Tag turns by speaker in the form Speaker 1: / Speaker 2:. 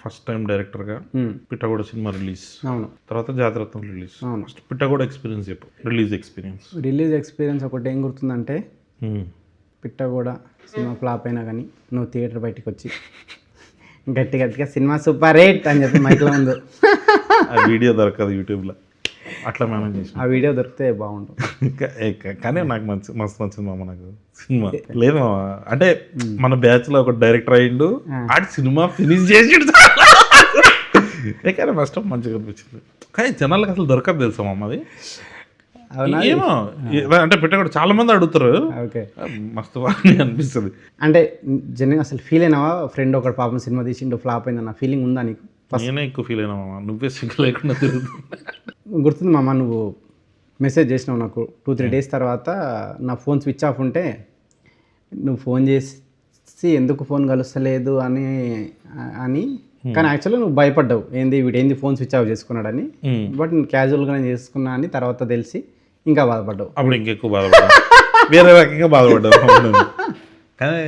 Speaker 1: First time డైరెక్టర్గా పిట్టగోడ cinema release,
Speaker 2: అవును,
Speaker 1: తర్వాత జాతరత్నం రిలీజ్.
Speaker 2: అవును.
Speaker 1: ఫస్ట్ పిట్టగోడ ఎక్స్పీరియన్స్ చెప్పు,
Speaker 2: రిలీజ్ ఎక్స్పీరియన్స్ ఒకటి ఏం గుర్తుందంటే, పిట్టగోడ సినిమా ఫ్లాప్ అయినా కానీ నువ్వు థియేటర్ బయటకు వచ్చి గట్టిగా సినిమా సూపర్ హిట్ అని చెప్పి మైక్లో ఉంది.
Speaker 1: ఆ వీడియో దొరకదు యూట్యూబ్లో, అట్లా మేనేజ్ చేసిన.
Speaker 2: ఆ వీడియో దొరికితే బాగుంటుంది.
Speaker 1: కానీ నాకు మస్తు నచ్చింది మామ నాకు సినిమా. లేదు మామ, అంటే మన బ్యాచ్ లో ఒక డైరెక్టర్ అయ్యిండు, ఆడి సినిమా ఫినిష్ చేసిండు. కానీ ఫస్ట్ మంచిగా అనిపించింది. కానీ జనాలకు అసలు దొరకదు తెలుసా మామ అది. ఏమో అంటే పెట్టకూడదు, చాలా మంది అడుగుతారు.
Speaker 2: ఓకే,
Speaker 1: మస్తు బాగా అనిపిస్తుంది.
Speaker 2: అంటే జనరల్గా అసలు ఫీల్ అయినావా, ఫ్రెండ్ ఒకటి పాపం సినిమా తీసిండు ఫ్లాప్ అయిందన్న ఫీలింగ్ ఉందా నీకు?
Speaker 1: నేనే ఎక్కువ ఫీల్ అయినా మామ, నువ్వే సింక్ లేకుండా తిరుగుతుంది.
Speaker 2: గుర్తుంది మామ, నువ్వు మెసేజ్ చేసినావు నాకు 2-3 days తర్వాత. నా ఫోన్ స్విచ్ ఆఫ్ ఉంటే నువ్వు ఫోన్ చేసి ఎందుకు ఫోన్ కలుస్తలేదు అని కానీ యాక్చువల్గా నువ్వు భయపడ్డావు, వీడేంది ఫోన్ స్విచ్ ఆఫ్ చేసుకున్నాడని. బట్ నేను క్యాజువల్గానే చేసుకున్నా అని తర్వాత తెలిసి ఇంకా బాధపడ్డావు.
Speaker 1: అప్పుడు ఇంకెక్కువ బాధపడ్డా, వేరే రకంగా బాధపడ్డావు. కానీ